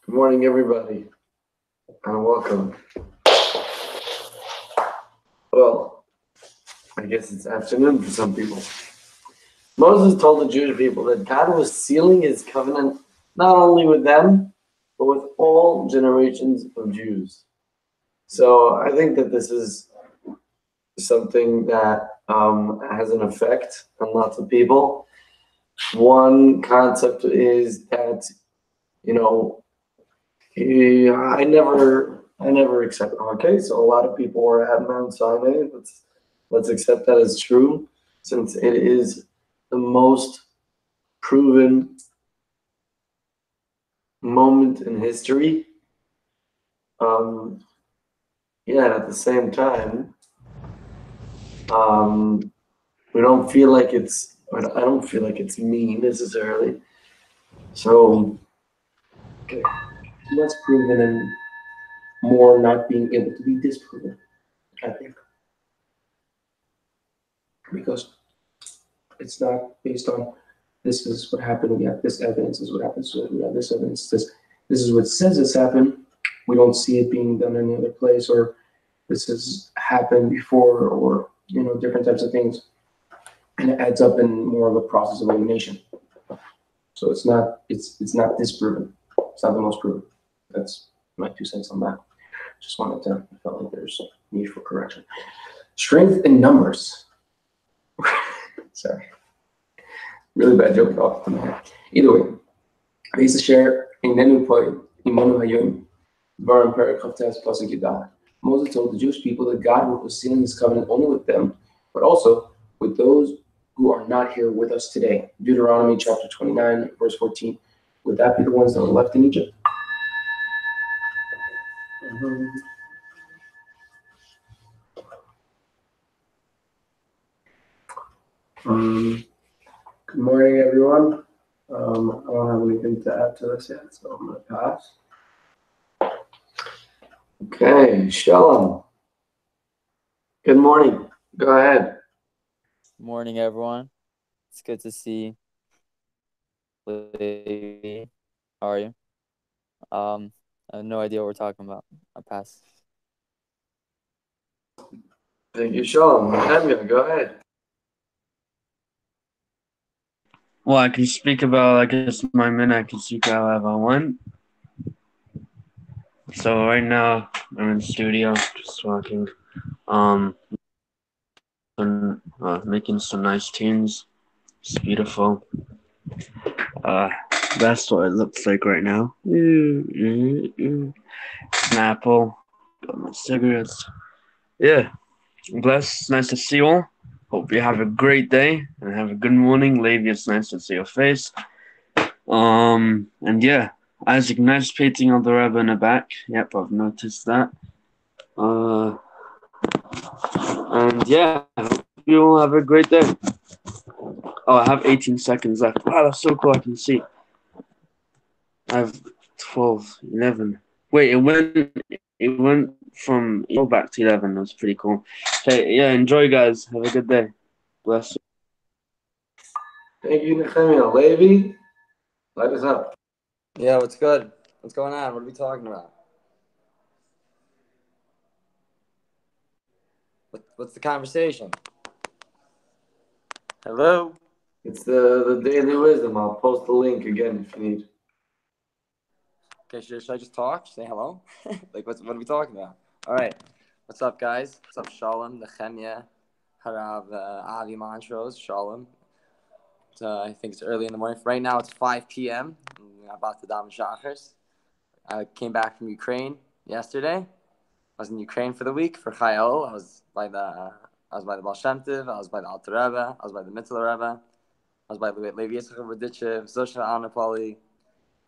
Good morning, everybody, and welcome. Well, I guess it's afternoon for some people. Moses told the Jewish people that God was sealing his covenant not only with them, but with all generations of Jews. So I think that this is something that has an effect on lots of people. One concept is that, I never accept. Okay, so a lot of people are at Mount Sinai. Let's accept that as true, since it is the most proven moment in history. At the same time, we don't feel like it's. I don't feel like it's mean necessarily. So, okay, less proven and more not being able to be disproven, I think, because it's not based on this is what happened. We have this evidence. This is what happens. We have this evidence. This is what says this happened. We don't see it being done any other place, or this has happened before, or different types of things, and it adds up in more of a process of elimination. So it's not disproven. It's not the most proven. That's my 2 cents on that. Just wanted to. I felt like there's need for correction. Strength in numbers. Sorry. Really bad joke off the head. Either way, Beis Asher Einenu Poed Imanu Hayom Dvarim Perek Chavtes Pasuk Yudal. Moses told the Jewish people that God was sealing his covenant only with them, but also with those who are not here with us today. Deuteronomy chapter 29, verse 14. Would that be the ones that were left in Egypt? Good morning, everyone. I don't have anything to add to this yet, so I'm going to pass. Okay, Shalom. Good morning. Go ahead. Good morning, everyone. It's good to see you. How are you? I have no idea what we're talking about. I'll pass. Thank you, Shalom. Nehemiah, go ahead. Well, I can speak about, I guess, my minute. I can speak FiveAlive on one. So right now, I'm in the studio, just working, making some nice tunes. It's beautiful. That's what it looks like right now. An apple, got my cigarettes. Yeah, bless. Nice to see you all. Hope you have a great day and have a good morning. Levi, it's nice to see your face. And yeah, Isaac, nice painting on the Rebbe in the back. Yep, I've noticed that. And yeah, I hope you all have a great day. Oh, I have 18 seconds left. Wow, that's so cool. I can see. I have 12, 11. Wait, it went from back to 11. That's pretty cool. Okay, yeah, enjoy, guys. Have a good day. Bless you. Thank you, Nehemiah. Levi, light us up. Yeah, what's good? What's going on? What are we talking about? What's the conversation? Hello? It's the Daily Wisdom. I'll post the link again if you need. Okay, should I just talk? Say hello? Like, what are we talking about? All right. What's up, guys? What's up, Shalom, Nehemiah, Harav, Avi Montrose, Shalom. I think it's early in the morning. Right now, it's 5 p.m. I'm about to daven Shachars. I came back from Ukraine yesterday. I was in Ukraine for the week for Elul. I was by the Baal Shem Tov. I was by the Alter Rebbe. I was by the Mitzvah Rebbe. I was by the Levi Yitzchak Raditchev, Zosha Anapoli.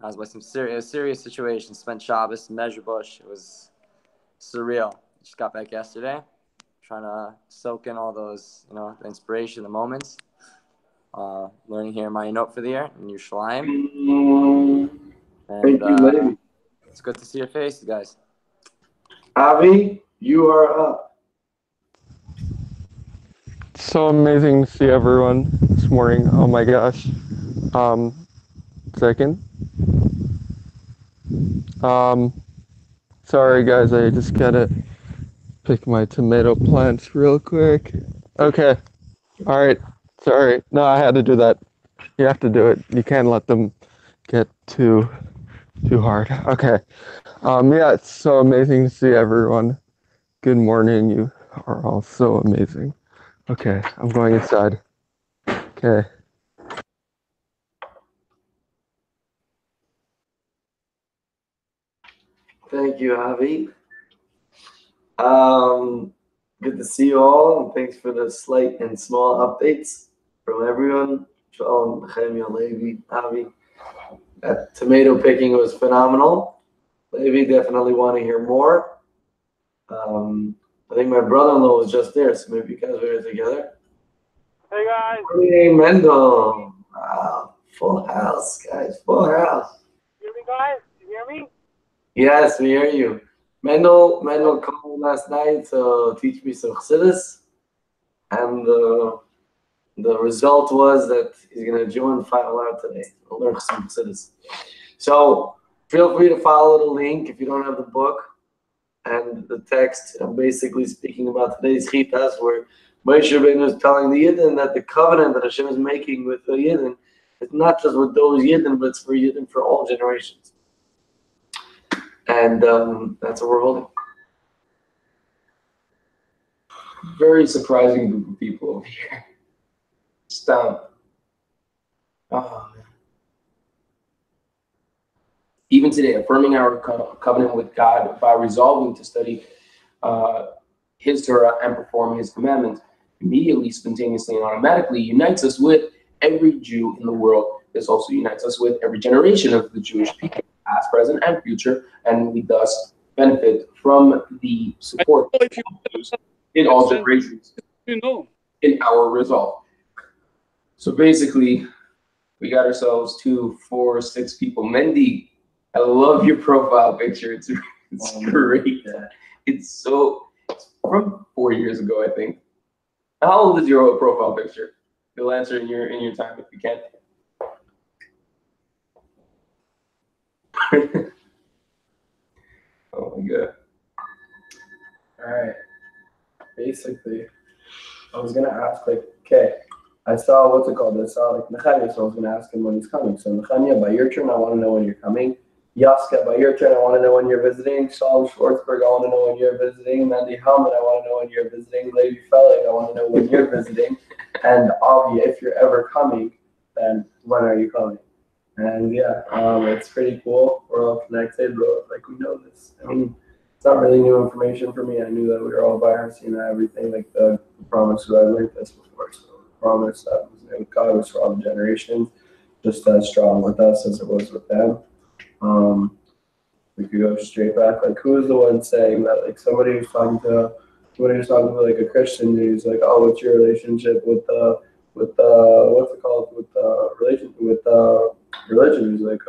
I was by some serious situations. Spent Shabbos in Mezhebush. It was surreal. Just got back yesterday, trying to soak in all those, the inspiration, the moments. Learning here my note for the year in Yerushalayim. Thank you, Levi. It's good to see your faces, guys. Avi, you are up. So amazing to see everyone this morning. Oh my gosh. second. Sorry guys, I just gotta pick my tomato plants real quick. Okay. All right. Sorry. No, I had to do that. You have to do it. You can't let them get too hard. Okay. Yeah, it's so amazing to see everyone. Good morning. You are all so amazing. Okay, I'm going inside. Okay. Thank you, Avi. Good to see you all, and thanks for the slight and small updates from everyone. Shalom, Nehemiah, Levi, Avi. That tomato picking was phenomenal. Levi, definitely want to hear more. I think my brother-in-law was just there, so maybe you guys were there together. Hey guys. Hey, Mendel. Wow, full house, guys, full house. You hear me, guys? You hear me? Yes, we hear you. Mendel called me last night to teach me some chassidus, and the result was that he's going to join FiveAlive today. We'll learn some chassidus. So feel free to follow the link if you don't have the book and the text. I'm basically speaking about today's chitas, where Moshe Rabbeinu is telling the Yidden that the covenant that Hashem is making with the Yidden is not just with those Yidden, but it's for Yidden for all generations. And that's what we're holding. Very surprising group of people over here. Stump. Oh, man. Even today, affirming our covenant with God by resolving to study His Torah and perform His commandments immediately, spontaneously, and automatically unites us with every Jew in the world. This also unites us with every generation of the Jewish people, past, present, and future, and we thus benefit from the support of Jews in all generations in our resolve. So basically, we got ourselves 2, 4, 6 people. Mendy, I love your profile picture. It's great. It's from 4 years ago, I think. How old is your profile picture? You'll answer in your time if you can. Oh my god. All right. Basically, I was gonna ask okay, I saw what's it called? I saw Nehemiah, so I was gonna ask him when he's coming. So Nehemiah, by your turn, I want to know when you're coming. Yaska, by your turn, I want to know when you're visiting. Shalom Schwartzberg, I want to know when you're visiting. Mandy Helmet, I want to know when you're visiting. Lady Felling, I want to know when you're visiting. And Avi, if you're ever coming, then when are you coming? And yeah, it's pretty cool. We're all connected, but we know this. I mean, it's not really new information for me. I knew that we were all by our and everything, the promise that I learned this before. So the promise that was with God was for all the generations, just as strong with us as it was with them. We could go straight back. Who was the one saying that? Somebody was talking to a Christian, and he's like, "Oh, what's your relationship with what's it called with religion?" He's like,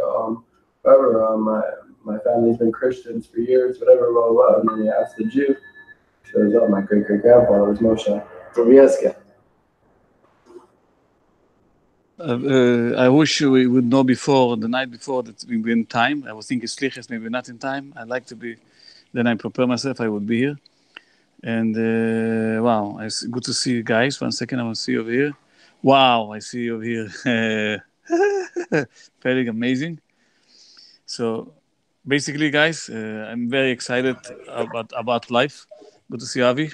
"Whatever. My family's been Christians for years, whatever, blah blah." blah. And then he asked the Jew. Shows up, my great grandfather was Moshe. Tobiaska. I wish we would know the night before, that we be in time. I was thinking Slichas, maybe not in time. I'd like to be, then I prepare myself, I would be here. And wow, it's good to see you guys. 1 second, I want to see you over here. Wow, I see you over here. Very amazing. So basically, guys, I'm very excited about life. Good to see Avi.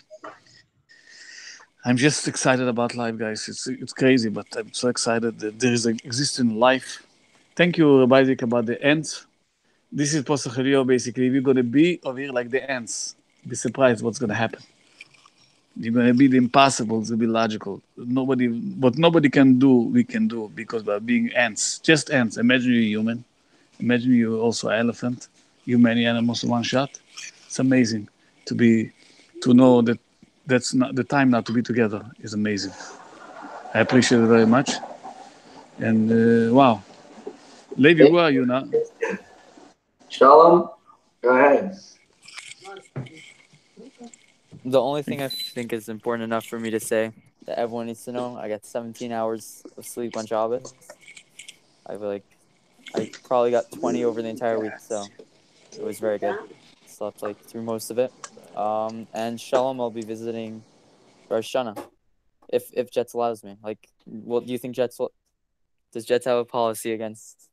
I'm just excited about life, guys. It's crazy, but I'm so excited that there is an existing life. Thank you, Rabbi Isaac, about the ants. This is Posach Elio, basically. We're going to be over here like the ants. Be surprised what's going to happen. You're going to be the impossible to be logical. What nobody can do, we can do, because by being ants, just ants. Imagine you're human. Imagine you're also an elephant. You many animals in one shot. It's amazing to know that that's not the time now to be together is amazing. I appreciate it very much. And wow. Levi, where are you now? Shalom, go ahead. The only thing I think is important enough for me to say that everyone needs to know, I got 17 hours of sleep on Shabbos. I have I probably got 20 over the entire week, so it was very good. Slept like through most of it. And Shalom, I'll be visiting Rosh Hashanah if Jets allows me. Like, what do you think does Jets have a policy against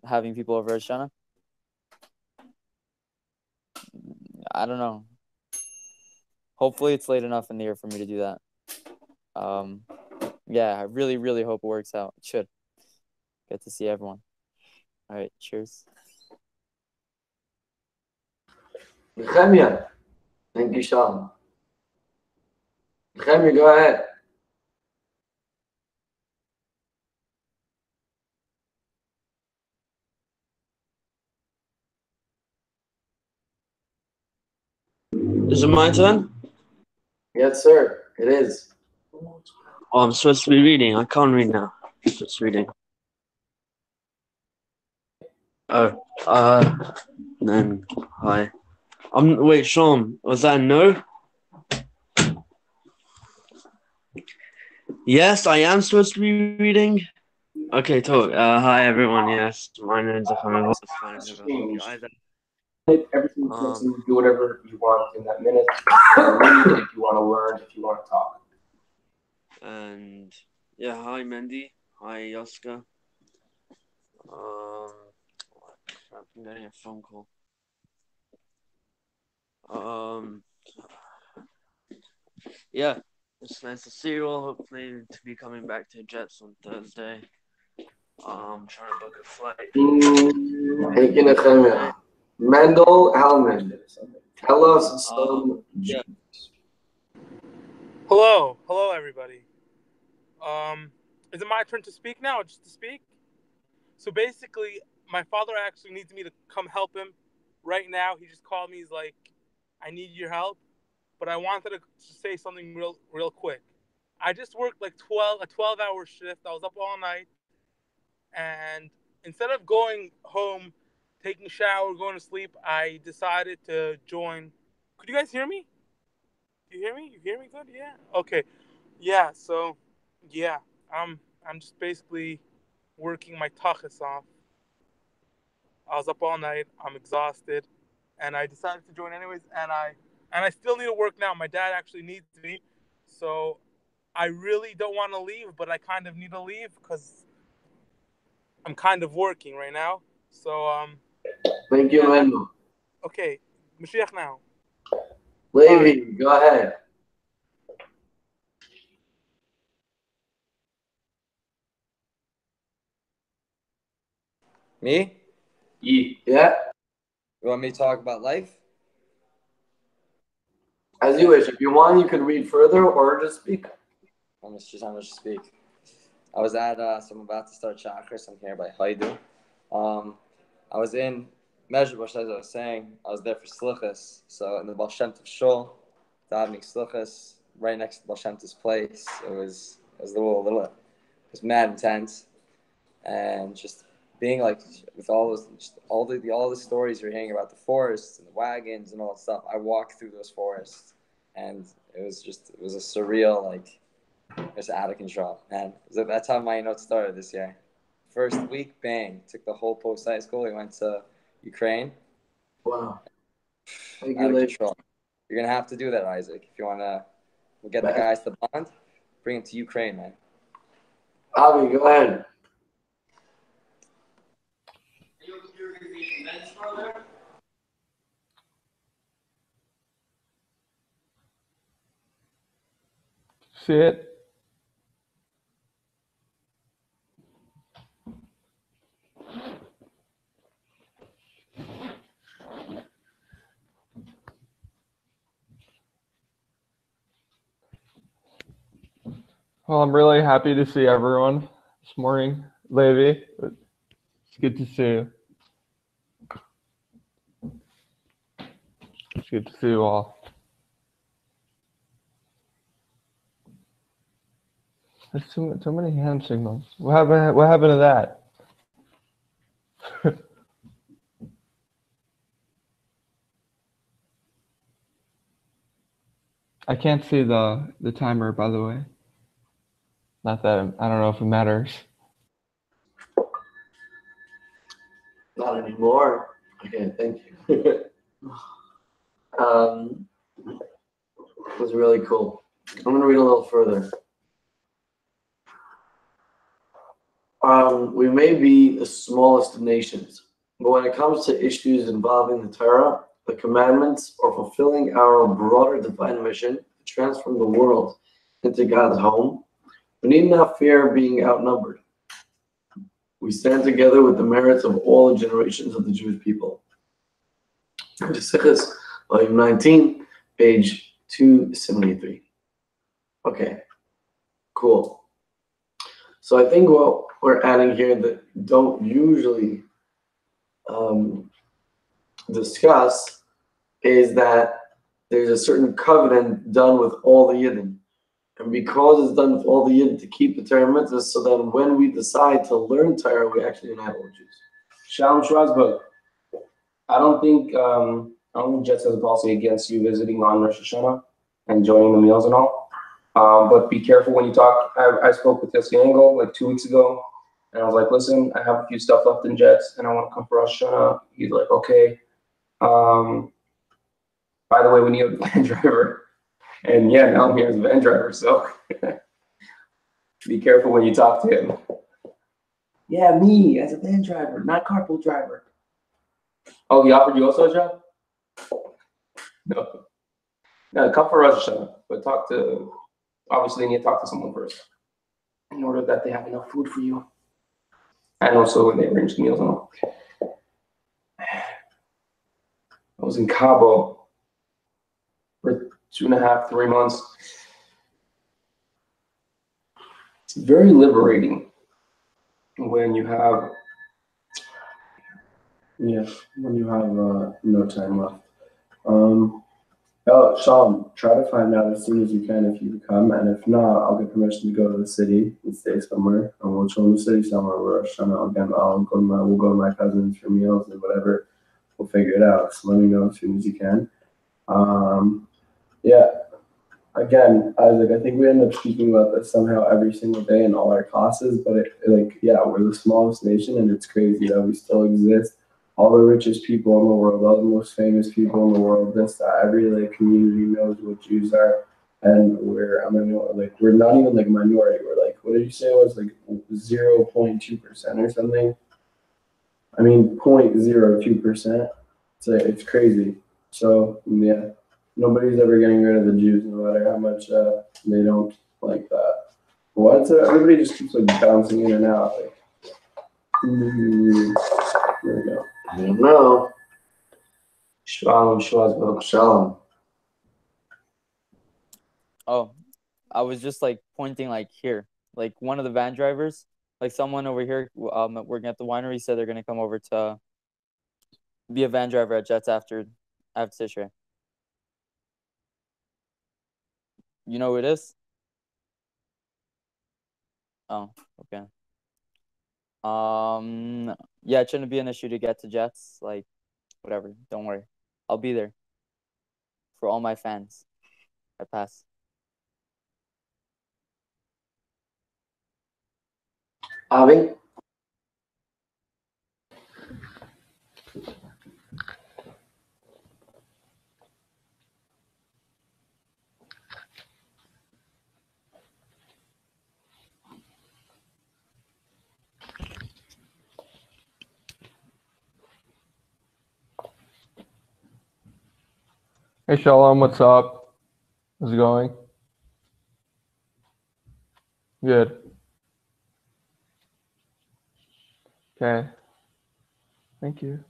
having people over Rosh Hashanah? I don't know. Hopefully it's late enough in the year for me to do that. Yeah, I really, really hope it works out. It should. Get to see everyone. All right, cheers. Nehemiah. Thank you, Sean. Nehemiah, go ahead. Is it my turn? Yes, sir. It is. Oh, I'm supposed to be reading. I can't read now. Just reading. Oh, then hi. Wait, Sean, was that a no? Yes, I am supposed to be reading. Okay, talk. Hi everyone. Yes, my name's Ahmed. Everything's fixing. Do whatever you want in that minute. Read if you want to learn, if you want to talk. And yeah, hi Mandy. Hi Yoska. I'm getting a phone call. Yeah, it's nice to see you all. Hopefully to be coming back to Jets on Thursday. Trying to book a flight. Thank you, Nehemiah. Mendel Hellman. Tell us some yeah. Hello, everybody. Is it my turn to speak now, or just to speak? So basically, my father actually needs me to come help him right now. He just called me. He's like, "I need your help," but I wanted to say something real quick. I just worked like a 12-hour shift. I was up all night, and instead of going home, taking a shower, going to sleep, I decided to join. Could you guys hear me? You hear me? You hear me good? Yeah. Okay. Yeah. So, yeah, I'm just basically working my tachas off. I was up all night. I'm exhausted, and I decided to join anyways. And I still need to work now. My dad actually needs me, so I really don't want to leave, but I kind of need to leave because I'm kind of working right now. So Thank you, Mendel. Okay, Mashiach now. Levi, go ahead. Me? Yeah, You want me to talk about life? as you wish. If you want, you could read further or just speak. I'm just speak. I was at so I'm about to start chakras. I'm here by Haidu. I was in Mezhebush, as I was saying. I was there for Slichas. So in the Baal Shem Tov Shul, davening Slichas, right next to Baal Shem Tov's place. It was a little, it was mad intense, and just being like with all those, all the stories you're hearing about the forests and the wagons and all that stuff. I walked through those forests, and it was a surreal, like, it's out of control, man. That's how my notes started this year. First week, bang, took the whole post high school. We went to Ukraine. Wow. Thank Out you, of Levi. control. You're gonna have to do that, Isaac. If you wanna get the guys to bond, bring them to Ukraine, man. Avi, go ahead. See it? Well, I'm really happy to see everyone this morning. Levi, it's good to see you. It's good to see you all. There's too many hand signals. What happened to that? I can't see the timer, by the way. Not that I don't know if it matters. Not anymore. Okay, thank you. It was really cool. I'm going to read a little further. We may be the smallest of nations, but when it comes to issues involving the Torah, the commandments, or fulfilling our broader divine mission to transform the world into God's home, we need not fear being outnumbered. We stand together with the merits of all the generations of the Jewish people. Sichos, volume 19, page 273. Okay, cool. So I think what we're adding here that don't usually discuss is that there's a certain covenant done with all the Yidden. And because it's done with all the Yidden to keep the Torah mitzvahs, so then when we decide to learn Torah, we actually unite all Jews. Shalom Shrazbog. I don't think Jets has a policy against you visiting on Rosh Hashanah and joining the meals and all. But be careful when you talk. I spoke with Yossi Engel like 2 weeks ago, and I was like, listen, I have a few stuff left in Jets, and I want to come for Rosh Hashanah. He's like, okay. By the way, we need a van driver. And yeah, now I'm here as a van driver, so be careful when you talk to him. Yeah, me as a van driver, not carpool driver. Oh, he offered you also a job? No. No, come for Rosh Hashanah, but obviously you need to talk to someone first in order that they have enough food for you. And also when they arrange the meals and all. I was in Cabo for 2.5, 3 months. It's very liberating when you have no time left. Shalom, try to find out as soon as you can if you come, and if not, I'll get permission to go to the city and stay somewhere, and we'll chill in the city somewhere where we'll go to my cousins for meals and whatever. We'll figure it out. So let me know as soon as you can. Yeah. Again, Isaac, I think we end up speaking about this somehow every single day in all our classes, but we're the smallest nation, and it's crazy that we still exist. All the richest people in the world, all the most famous people in the world, every community knows what Jews are, and we're not even a minority. We're what did you say it was 0.2% or something? I mean 0.02%. It's crazy. So yeah, nobody's ever getting rid of the Jews, no matter how much they don't like that. Why is everybody just keeps bouncing in and out? There we go. I don't know. Shalom, Shalom. Oh, I was just pointing here, one of the van drivers, someone over here working at the winery said they're gonna come over to be a van driver at Jets after Tishrei. You know who it is? Oh, okay. Yeah, it shouldn't be an issue to get to Jets. Whatever, don't worry. I'll be there for all my fans. I pass. Avi? Hey Shalom, what's up? How's it going? Good. Okay. Thank you.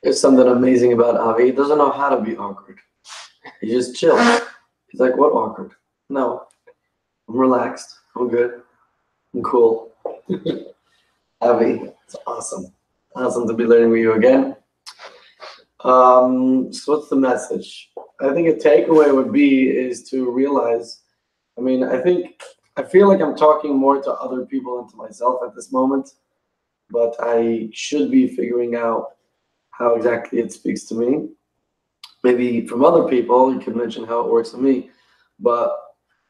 There's something amazing about Avi. He doesn't know how to be awkward. He just chills. He's like, what awkward? No. I'm relaxed. I'm good. I'm cool. Avi, it's awesome. Awesome to be learning with you again. So what's the message? I think a takeaway would be is to realize, I feel like I'm talking more to other people than to myself at this moment, but I should be figuring out how exactly it speaks to me. Maybe from other people, you can mention how it works for me, but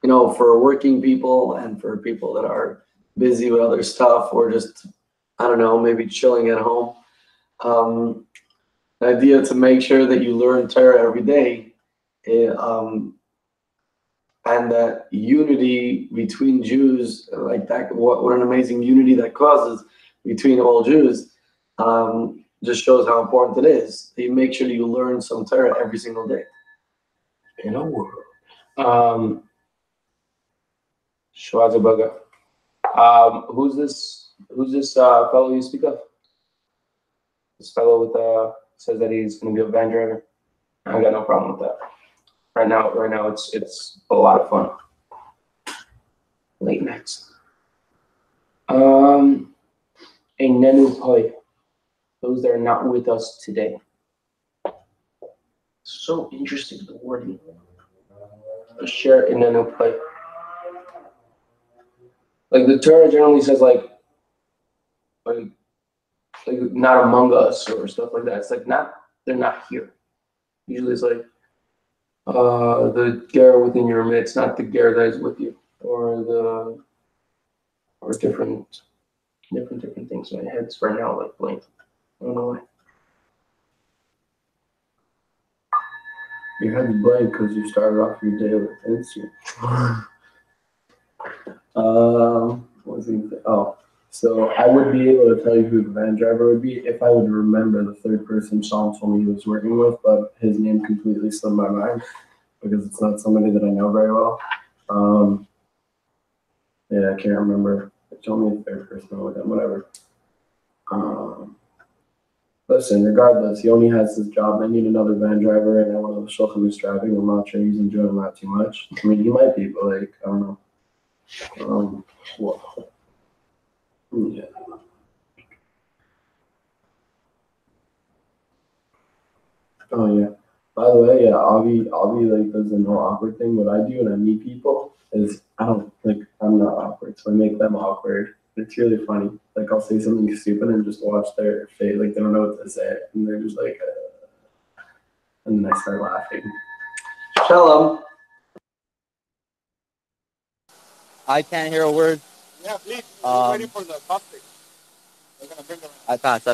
you know, for working people and for people that are busy with other stuff or just, I don't know, maybe chilling at home. The idea to make sure that you learn Torah every day, and that unity between Jews, like that, what an amazing unity that causes between all Jews, just shows how important it is. You make sure that you learn some Torah every single day. In a world. Schwarzenberger. Who's this fellow you speak of? This fellow with says that he's going to be a van driver. I got no problem with that. Right now, it's a lot of fun. Late nights. A Nenu Poi. Those that are not with us today. So interesting, the wording. A share in Nenu Poi. Like the Torah generally says like not among us or stuff like that. It's like they're not here. Usually it's like the ger within your midst, not the ger that is with you, or different things. My head's right now like blank. I don't know why. Your head's blank because you started off your day with Instagram. What was he gonna say? Oh, so I would be able to tell you who the van driver would be if I would remember the third person Sean told me he was working with, but his name completely slipped my mind because it's not somebody that I know very well. Yeah, I can't remember. They told me the third person with him, whatever. Listen, regardless, he only has his job. I need another van driver, and I want to show him who's driving. I'm not sure he's enjoying that too much. I mean, he might be, but like, I don't know. Well, yeah. Oh yeah. By the way, yeah, Avi like does the no awkward thing. What I do when I meet people is I'm not awkward, so I make them awkward. It's really funny. Like I'll say something stupid and just watch their face, like they don't know what to say, and they're just like, and then I start laughing. Shalom. I can't hear a word. Yeah, please. We're waiting for the topic. They're gonna bring them. I passed.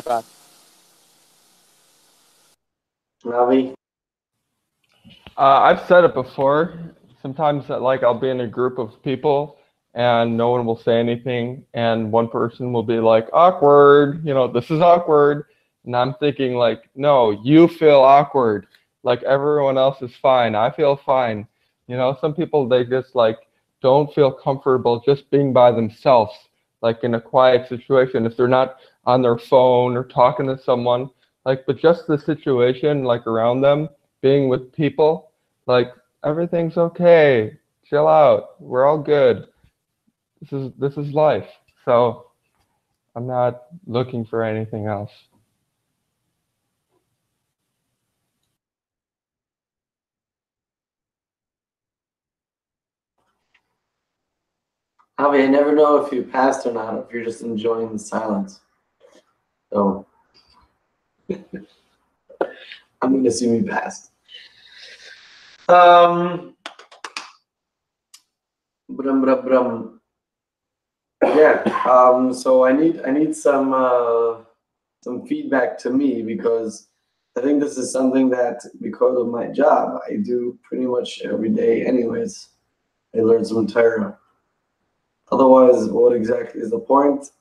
Avi. I've said it before. Sometimes, like, I'll be in a group of people and no one will say anything, and one person will be like, awkward, this is awkward. And I'm thinking, like, no, you feel awkward. Like, everyone else is fine. I feel fine. Some people, they just, like, don't feel comfortable just being by themselves, like, in a quiet situation. If they're not on their phone or talking to someone, like, but just the situation, like, around them, being with people, like, everything's okay. Chill out. We're all good. This is life. So I'm not looking for anything else. Avi, I never know if you passed or not, if you're just enjoying the silence. So I'm going to assume you passed. Yeah. So I need some feedback to me, because I think this is something that, because of my job, I do pretty much every day anyways. I learn some Torah. Otherwise, what exactly is the point?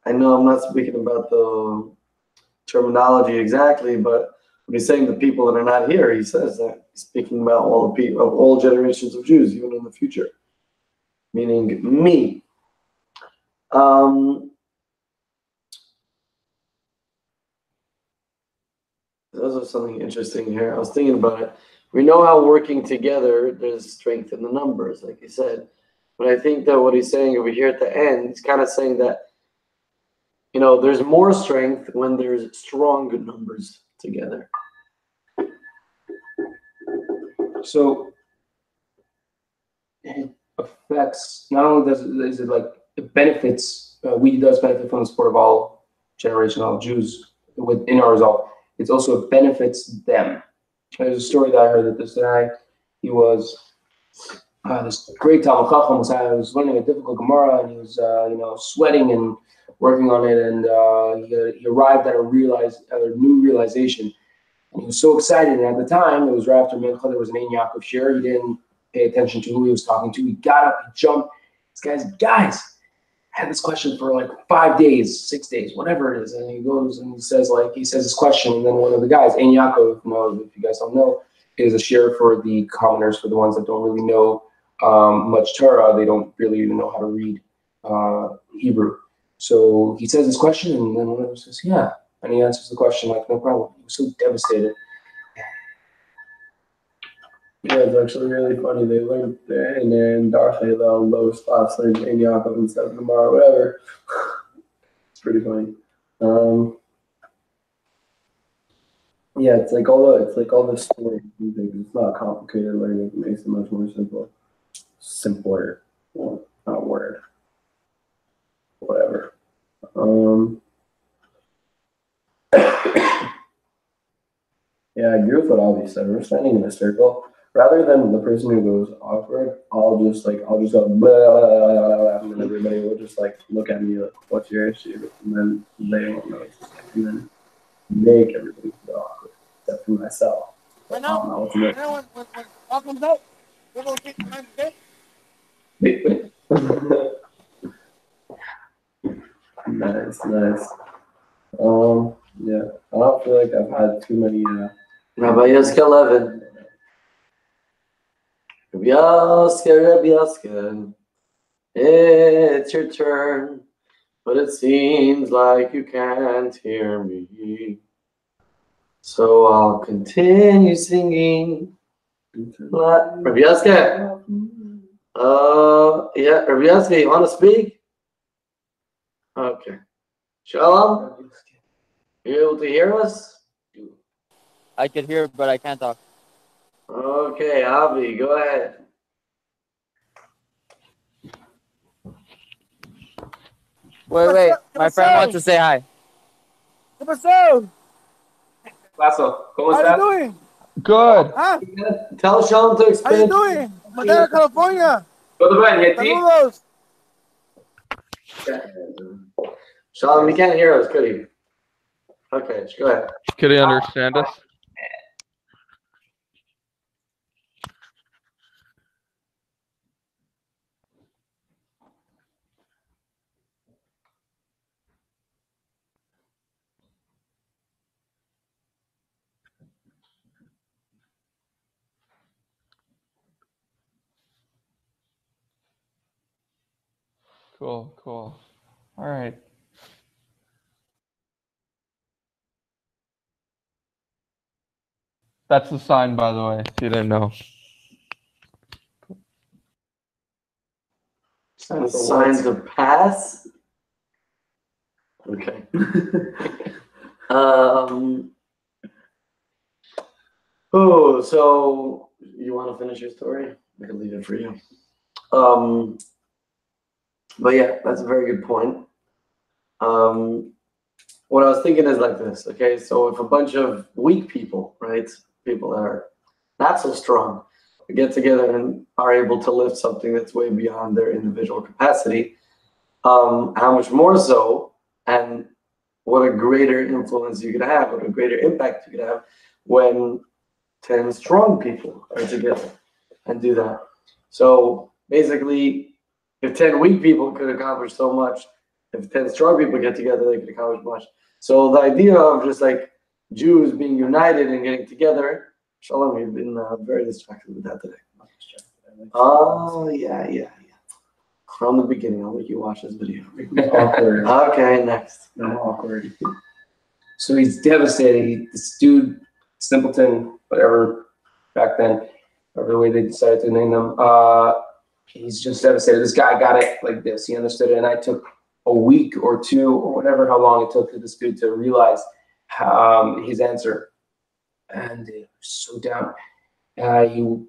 I know I'm not speaking about the terminology exactly, but when he's saying the people that are not here, he says that he's speaking about all the people of all generations of Jews, even in the future, meaning me. There's also something interesting here. I was thinking about it. We know how working together, there's strength in the numbers, like you said. But I think that what he's saying over here at the end, he's kind of saying that, there's more strength when there's strong numbers together. So it affects, not only is it like it benefits, we does benefit from the support of all generational Jews within our resolve. It's also benefits them. There's a story that I heard that this guy, he was this great Talmud Chacham was learning a difficult Gemara, and he was sweating and working on it, and he arrived at a new realization, and he was so excited. And at the time, it was right after Mincha. There was an Ein Yaakov shir. He didn't pay attention to who he was talking to. He got up, he jumped. This guys, I had this question for like 5 days, 6 days, whatever it is, and he goes and he says this question, and then one of the guys, Ein Yaakov, if you guys don't know, is a shir for the commoners, for the ones that don't really know much Torah. They don't really even know how to read Hebrew. So he says this question, and then one of them says, yeah. And he answers the question like, no problem. He was so devastated. Yeah, it's actually really funny. They learned in there in Darche, the lowest class, learned in Yaakov instead of Gemara, whatever. It's pretty funny. Yeah, it's like all the story. It's not complicated learning. It makes it much more simple. Simpler. Well, not word. Whatever. Yeah, I agree with what Avi said. We're standing in a circle. Rather than the person who goes awkward, I'll just go blah, blah, blah, blah, and then everybody will just like look at me like, what's your issue? And then they won't know. And then make everybody feel awkward, except for myself. Right now, when all comes out, we're going to take time today. Wait. Nice. Yeah, I don't feel like I've had too many. Rabbi Yoskel 11. Rabbi Yoskel, it's your turn, but it seems like you can't hear me. So I'll continue singing. Rabbi Yoskel. Yeah, Rabbi Yoskel, you want to speak? Okay. Shalom. You able to hear us? I could hear, but I can't talk. Okay, Avi, go ahead. Wait. My friend wants to say hi. ¿Qué pasó? Lasso, ¿cómo How estás? you doing? Good. Huh? Tell Shalom to How you expand. doing? Madera, California. Todo bien, ¿y a ti? Saludos. Shalom, you can't hear us, could he? Okay, go ahead. Could he understand us? Cool. All right. That's the sign, by the way, if you didn't know. Signs of pass. Okay. So you want to finish your story? I can leave it for you. But yeah, that's a very good point. What I was thinking is like this, okay? So if a bunch of weak people, right, people that are not so strong, get together and are able to lift something that's way beyond their individual capacity, how much more so, and what a greater influence you could have, what a greater impact you could have when 10 strong people are together and do that. So basically, if 10 weak people could accomplish so much, if 10 strong people get together, they could accomplish much. So the idea of just like Jews being united and getting together, Shalom, you've been very distracted with that today. Oh, yeah. From the beginning, I'll make you watch this video. Awkward. Okay, next. I'm awkward. So he's devastated. This dude, simpleton, whatever, back then, whatever the way they decided to name them, he's just devastated. This guy got it like this. He understood it, and I took a week or two or whatever, how long it took for this dude to realize his answer. And it was so down. He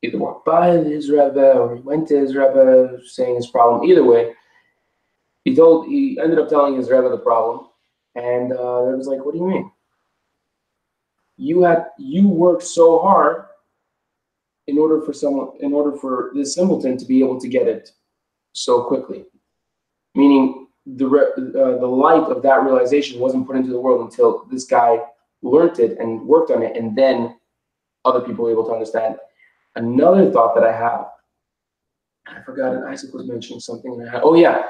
either walked by his Rebbe or he went to his Rebbe saying his problem. Either way, he ended up telling his Rebbe the problem. And it was like, what do you mean? You worked so hard in order for this simpleton to be able to get it so quickly, meaning the light of that realization wasn't put into the world until this guy learned it and worked on it, and then other people were able to understand. Another thought that I have, I forgot it. Isaac was mentioning something. Oh yeah,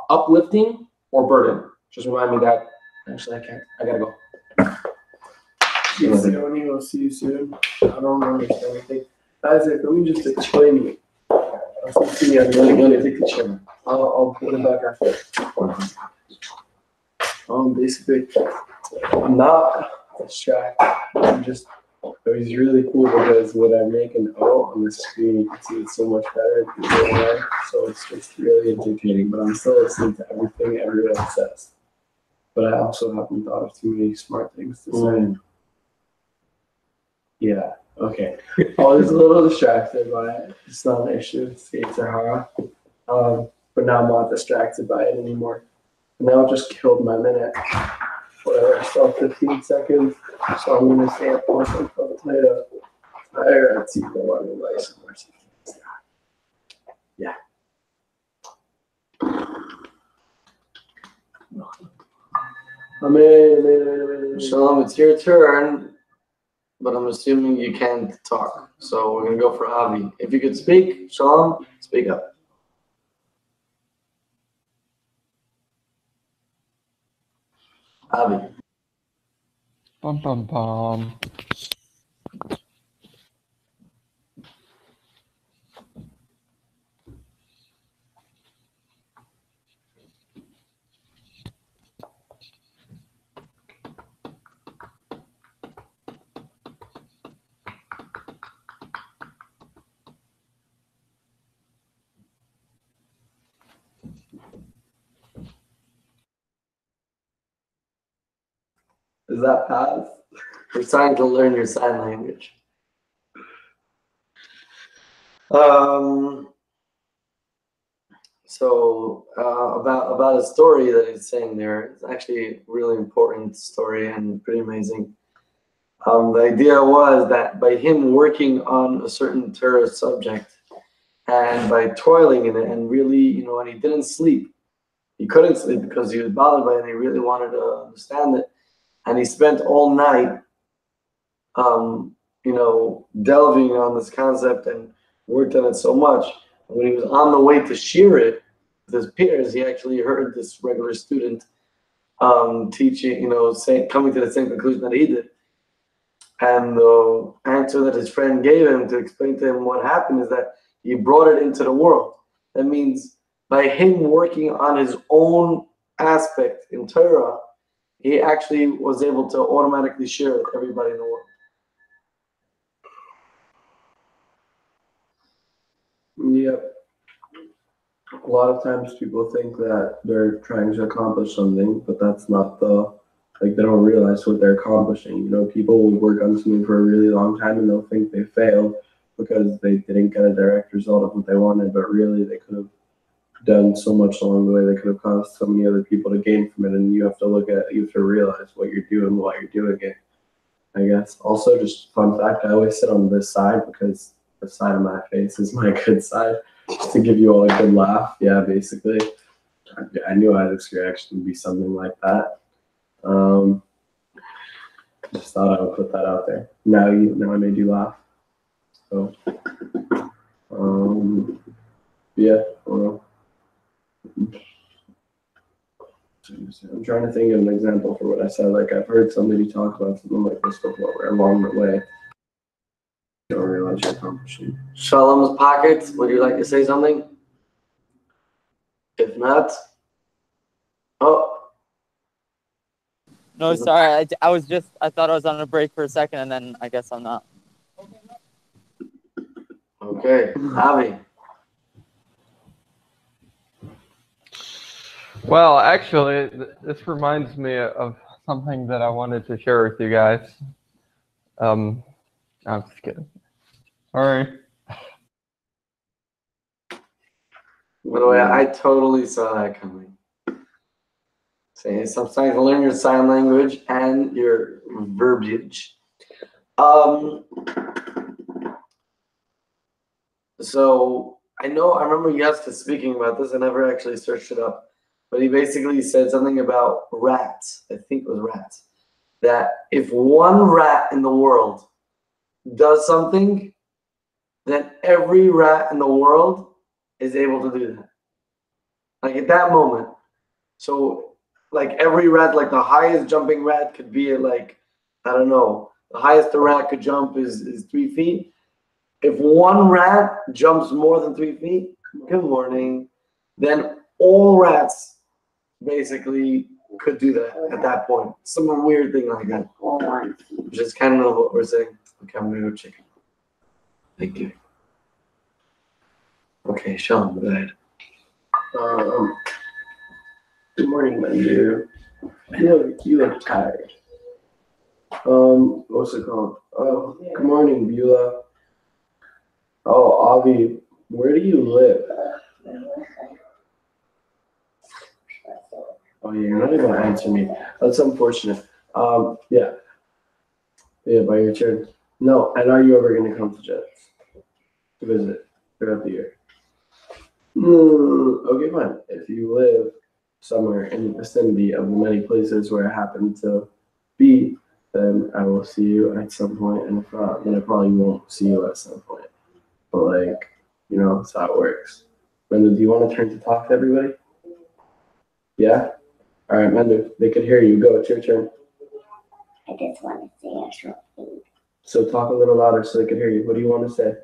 uplifting or burden. Just remind me that. Actually, I can't. I gotta go. See you soon. We'll see you soon. I don't understand anything. Isaac, let me just explain you. I'll see you. I'm gonna take the chair. I'll put it back after. Basically, I'm not distracted. I'm just. It was really cool because when I make an O on the screen, you can see it so much better. So it's really entertaining. But I'm still listening to everything everyone says. But I also haven't thought of too many smart things to say. Yeah. Okay. I was a little distracted by it. It's not an issue. It's Sahara. But now I'm not distracted by it anymore. And now it just killed my minute. Whatever. I still have 15 seconds. So I'm going to say a portion of the later. Let's see if I want to like somewhere. Yeah. Amen. Shalom, it's your turn, but I'm assuming you can't talk. So we're going to go for Avi. If you could speak, Shalom, speak up. Avi. Bum bum bum. Is that pass? We're starting to learn your sign language. So about a story that he's saying there, it's actually a really important story and pretty amazing. The idea was that by him working on a certain Torah subject and by toiling in it and really, and he didn't sleep. He couldn't sleep because he was bothered by it and he really wanted to understand it. And he spent all night, delving on this concept and worked on it so much. And when he was on the way to share it with his peers, he actually heard this regular student teaching, coming to the same conclusion that he did. And the answer that his friend gave him to explain to him what happened is that he brought it into the world. That means by him working on his own aspect in Torah, he actually was able to automatically share with everybody in the world. Yep. A lot of times people think that they're trying to accomplish something, but that's not they don't realize what they're accomplishing. People will work on something for a really long time and they'll think they failed because they didn't get a direct result of what they wanted, but really they could have done so much along the way. They could have caused so many other people to gain from it, and you have to realize what you're doing while you're doing it, I guess. Also, just fun fact, I always sit on this side because the side of my face is my good side, just to give you all a good laugh. Yeah, basically. I knew Isaac's reaction would be something like that. Just thought I would put that out there. Now I made you laugh. So, yeah, I don't know. I'm trying to think of an example for what I said. Like, I've heard somebody talk about something like this before, along the way. You don't realize you're accomplishing. Shalom's pockets, would you like to say something? If not, No, sorry. I thought I was on a break for a second, and then I guess I'm not. Okay, Avi. Well, actually, this reminds me of something that I wanted to share with you guys. I'm just kidding. Sorry. By the way, I totally saw that coming. So sometimes to learn your sign language and your verbiage. So I remember Yaska speaking about this. I never actually searched it up, but he basically said something about rats. I think it was rats. That if one rat in the world does something, then every rat in the world is able to do that. Like at that moment. So like every rat, like the highest jumping rat could be at like, I don't know, the highest a rat could jump is 3 feet. If one rat jumps more than 3 feet, good morning, then all rats basically could do that at that point. Some weird thing like that. Which is kind of what we're saying. Okay, I'm gonna go check it. Thank you. Okay, Sean, go ahead. Good morning, my dear. You look tired. What's it called? Oh, good morning, Beulah. Oh, Avi, where do you live? Oh, yeah, you're not even gonna answer me. That's unfortunate. Yeah. Yeah, by your turn. No, and are you ever gonna come to Jets to visit throughout the year? Okay, fine. If you live somewhere in the vicinity of the many places where I happen to be, then I will see you at some point, and if not, then I probably won't see you at some point. But like, that's how it works. Mendo, do you want to turn to talk to everybody? Yeah? All right, Mendo, they could hear you. Go, it's your turn. I just want to say a short thing. So talk a little louder so they can hear you. What do you want to say?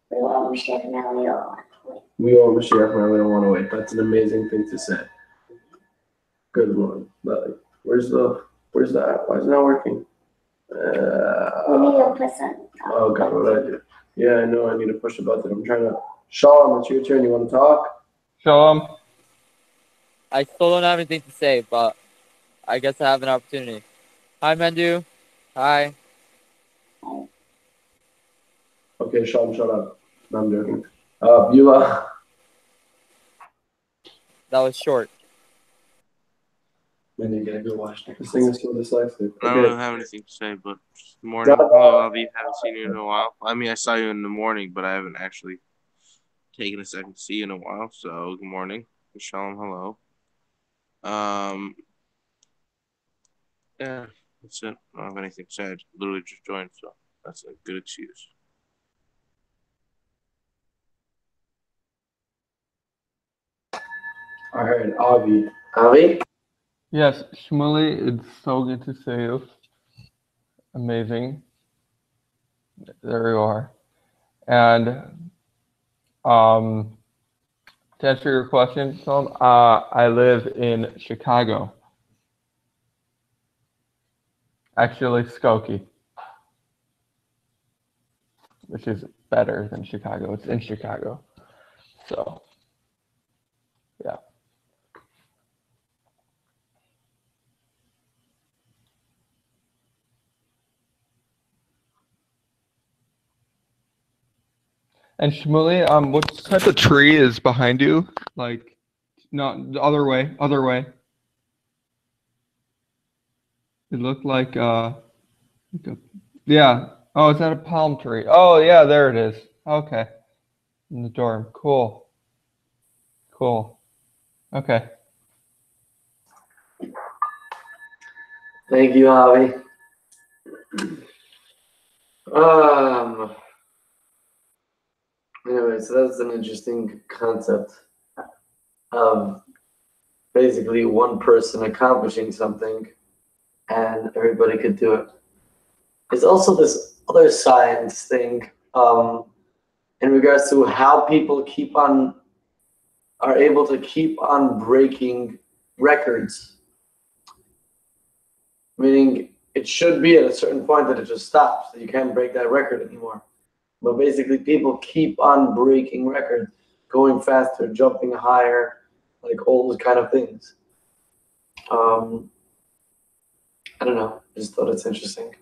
We want Mashiach now, we don't want to wait. We want Mashiach now, we don't want to wait. That's an amazing thing to say. Good one. But where's the app? Why is it not working? We need to put some. Oh God, what did I do? Yeah, I know. I need to push a button. I'm trying to. Shalom, it's your turn. You want to talk? Shalom. I still don't have anything to say, but I guess I have an opportunity. Hi, Mendu. Hi. Okay, Shalom, shut up. No, I'm joking. Beulah. That was short. Man, you gotta go watch this thing is so dyslexic. I don't Okay. have anything to say, but morning. Hello, Avi. Haven't seen you in a while. I mean, I saw you in the morning, but I haven't actually taken a second to see you in a while. So, good morning. Shalom, hello. Yeah, that's it. I don't have anything to say. I literally just joined, so that's a good excuse. All right, Avi. Avi? Yes, Shmuley, it's so good to see you. Amazing. There you are. And to answer your question, Tom, I live in Chicago. Actually, Skokie, which is better than Chicago. It's in Chicago. So, yeah. And Shmuley, what type of tree is behind you? Like, no, the other way, other way. It looked like yeah. Oh, is that a palm tree? Oh, yeah, there it is. Okay. In the dorm. Cool. Cool. Okay. Thank you, Avi. Anyway, so that's an interesting concept of basically one person accomplishing something and everybody could do it. There's also this other science thing in regards to how people are able to keep on breaking records. Meaning it should be at a certain point that it just stops, that you can't break that record anymore. But basically people keep on breaking records, going faster, jumping higher, like all those kind of things. I don't know, I just thought it's interesting.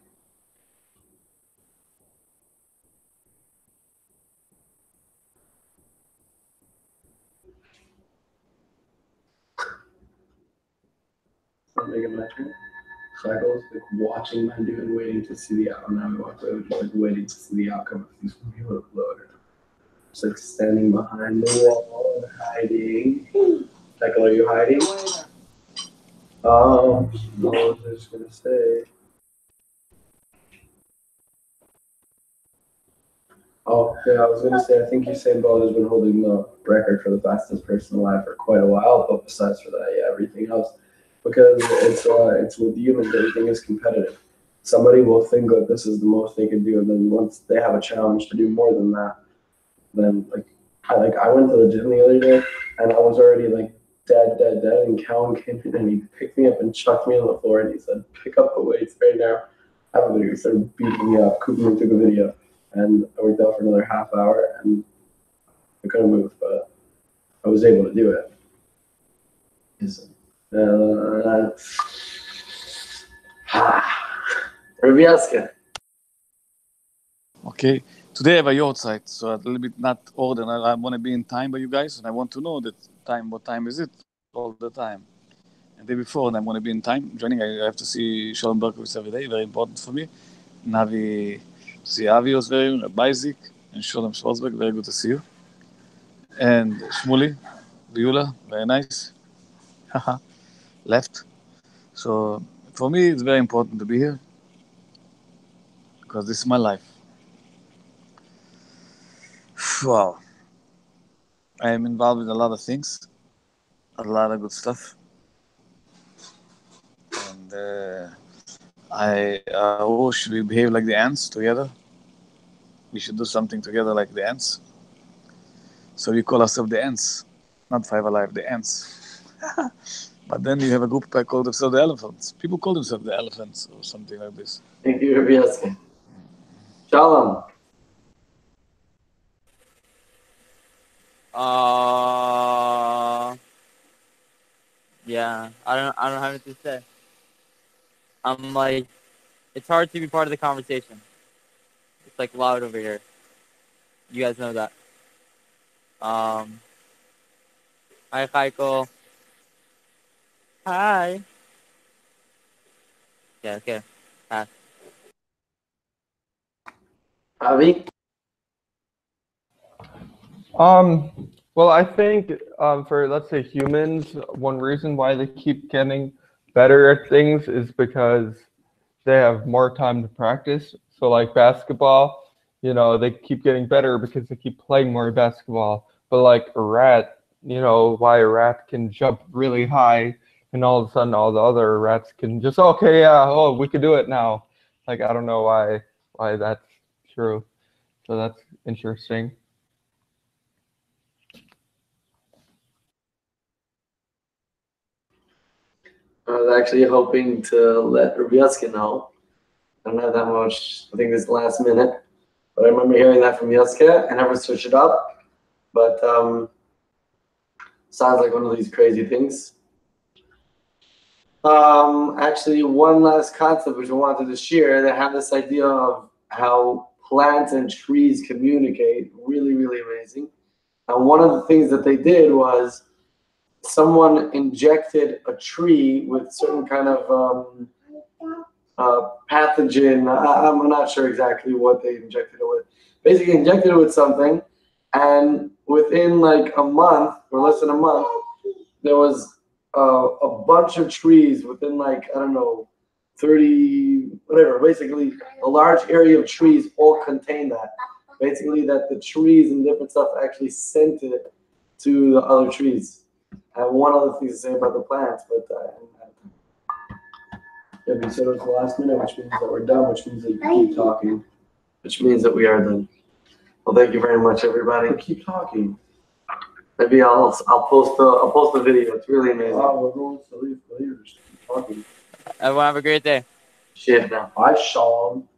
I'm making my turn. cycles, like watching men do it and waiting to see the outcome. Now we walk away with like waiting to see the outcome of these people upload. Just like standing behind the wall and hiding. Cycle, are you hiding? No, I was just gonna say. Oh, yeah, I was gonna say, I think Usain Bolt has been holding the record for the fastest person alive for quite a while, but besides for that, yeah, everything else, because it's with humans, everything is competitive. Somebody will think that this is the most they can do, and then once they have a challenge to do more than that, then I went to the gym the other day, and I was already like dead, and Calvin came in and he picked me up and chucked me on the floor, and he said, "Pick up the weights right now." I have a video. He started beating me up. Cooper took a video. And I worked out for another half hour, and I couldn't move, but I was able to do it. Rabbi Okay. Today I have a yahrzeit, so a little bit not ordinary. I want to be in time by you guys, and I want to know that time. What time is it? All the time. And the day before, and I want to be in time. Joining, I have to see Shalom Berkowitz every day. Very important for me. Navi, to see Avi was very, Baizik, and Shalom Schwarzberg. Very good to see you. And Shmuli, Viula, very nice. Haha, left. So for me, it's very important to be here because this is my life. Wow. I am involved with a lot of things, a lot of good stuff. And I wish we behave like the ants together. We should do something together like the ants. So we call ourselves the ants, not FiveAlive, the ants. But then you have a group that call themselves the elephants. People call themselves the elephants or something like this. Thank you, Rabbi Shalom. Yeah, I don't have anything to say. I'm like, it's hard to be part of the conversation. It's like loud over here. You guys know that. Hi, Heiko. Hi. Yeah, okay. Pass. Avi? Well, I think for, let's say, humans, one reason why they keep getting better at things is because they have more time to practice. So like basketball, they keep getting better because they keep playing more basketball. But like a rat, why a rat can jump really high and all of a sudden all the other rats can just, okay, yeah, oh, we could do it now. Like, I don't know why that's true. So that's interesting. I was actually hoping to let Rabbi know. I don't have that much. I think this is the last minute. But I remember hearing that from Yaska. I never switched it up. But sounds like one of these crazy things. Actually, one last concept which I wanted to share. They have this idea of how plants and trees communicate. Really, really amazing. And one of the things that they did was someone injected a tree with certain kind of pathogen. I'm not sure exactly what they injected it with. Basically, injected it with something, and within like a month or less than a month, there was a bunch of trees within like, I don't know, 30 whatever. Basically, a large area of trees all contain that. Basically, that the trees and different stuff actually sent it to the other trees. I have one other thing to say about the plants, but Yeah, but you said it was the last minute, which means that we're done, which means that you can keep talking. which means that we are done. Well, thank you very much, everybody. But keep talking. Maybe I'll post the video. It's really amazing. Wow, everyone's to leave. Just keep talking. Everyone have a great day. Shit now. Bye, Shalom.